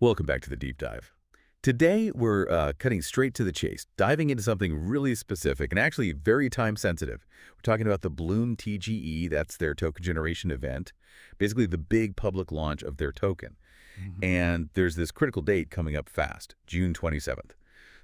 Welcome back to the deep dive. Today, we're cutting straight to the chase, diving into something really specific and actually very time sensitive. We're talking about the Blum TGE, that's their token generation event, basically the big public launch of their token. And there's this critical date coming up fast, June 27th.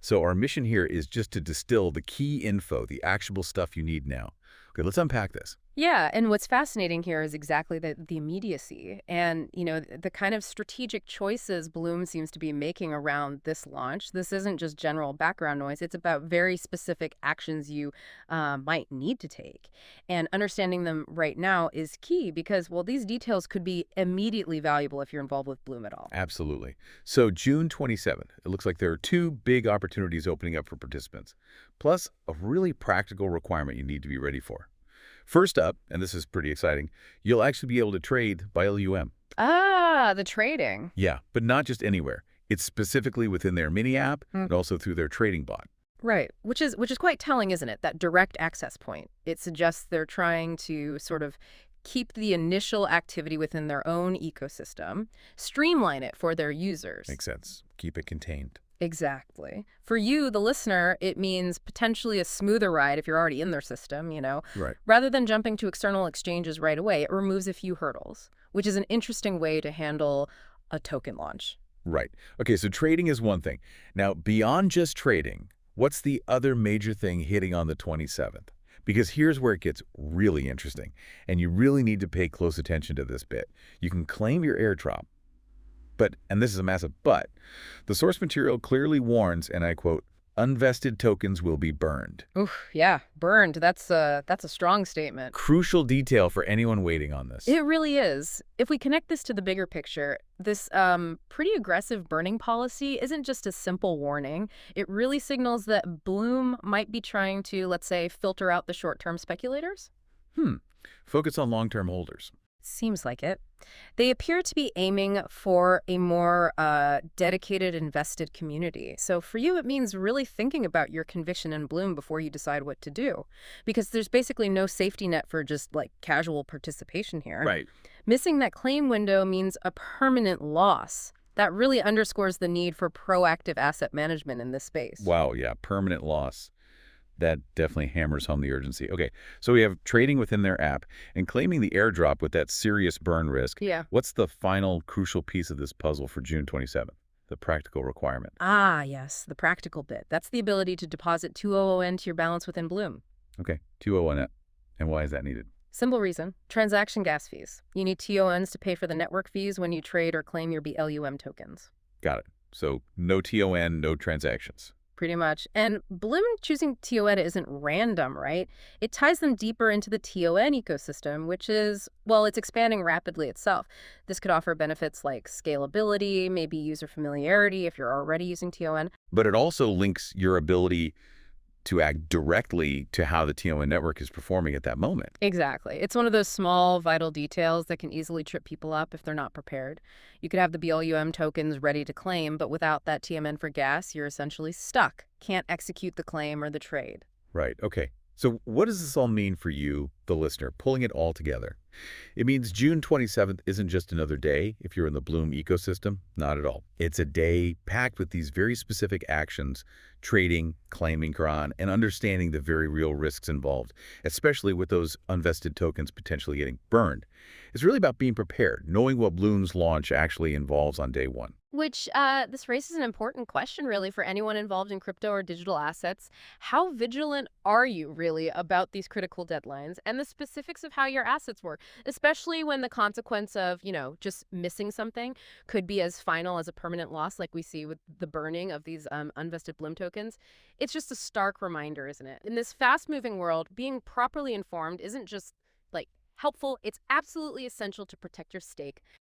So our mission here is just to distill the key info, the actionable stuff you need now. Okay, let's unpack this. Yeah, and what's fascinating here is exactly the immediacy and, the kind of strategic choices Bloom seems to be making around this launch. This isn't just general background noise. It's about very specific actions you might need to take. And understanding them right now is key because, well, these details could be immediately valuable if you're involved with Bloom at all. Absolutely. So June 27th, it looks like there are two big opportunities opening up for participants, plus a really practical requirement you need to be ready for. First up, and this is pretty exciting, you'll actually be able to trade by LUM. Ah, the trading. Yeah, but not just anywhere. It's specifically within their mini app and also through their trading bot. Right, which is quite telling, isn't it? That direct access point. It suggests they're trying to sort of keep the initial activity within their own ecosystem, streamline it for their users. Makes sense. Keep it contained. Exactly. For you, the listener, it means potentially a smoother ride if you're already in their system, Right. Rather than jumping to external exchanges right away, it removes a few hurdles, which is an interesting way to handle a token launch. Right. Okay, so trading is one thing. Now, beyond just trading, what's the other major thing hitting on the 27th? Because here's where it gets really interesting, and you really need to pay close attention to this bit. You can claim your airdrop, but, and this is a massive but, the source material clearly warns, and I quote, unvested tokens will be burned. Oof, yeah, burned. That's a strong statement. Crucial detail for anyone waiting on this. It really is. If we connect this to the bigger picture, this pretty aggressive burning policy isn't just a simple warning. It really signals that Bloom might be trying to, let's say, filter out the short-term speculators. Focus on long-term holders. Seems like it. They appear to be aiming for a more dedicated, invested community. So for you, it means really thinking about your conviction in Bloom before you decide what to do. Because there's basically no safety net for just like casual participation here. Right. Missing that claim window means a permanent loss. That really underscores the need for proactive asset management in this space. Wow, yeah, permanent loss. That definitely hammers home the urgency. Okay, so we have trading within their app and claiming the airdrop with that serious burn risk. Yeah. What's the final crucial piece of this puzzle for June 27th? The practical requirement. Ah, yes, the practical bit. That's the ability to deposit 200N to your balance within Bloom. Okay, 201. And why is that needed? Simple reason. Transaction gas fees. You need TONs to pay for the network fees when you trade or claim your BLUM tokens. Got it. So no TON, no transactions. Pretty much. And Bloom choosing TON isn't random, right? It ties them deeper into the TON ecosystem, which is, well, it's expanding rapidly itself. This could offer benefits like scalability, maybe user familiarity if you're already using TON. But it also links your ability to act directly to how the TON network is performing at that moment. Exactly. It's one of those small, vital details that can easily trip people up if they're not prepared. You could have the BLUM tokens ready to claim, but without that TMN for gas, you're essentially stuck. Can't execute the claim or the trade. Right. Okay. So what does this all mean for you, the listener, pulling it all together? It means June 27th isn't just another day if you're in the Bloom ecosystem. Not at all. It's a day packed with these very specific actions, trading, claiming Quran, and understanding the very real risks involved, especially with those unvested tokens potentially getting burned. It's really about being prepared, knowing what Bloom's launch actually involves on day one. Which this raises an important question, really, for anyone involved in crypto or digital assets. How vigilant are you, really, about these critical deadlines and the specifics of how your assets work, especially when the consequence of, just missing something could be as final as a permanent loss, like we see with the burning of these unvested Bloom tokens? It's just a stark reminder, isn't it? In this fast-moving world, being properly informed isn't just, like, helpful. It's absolutely essential to protect your stake.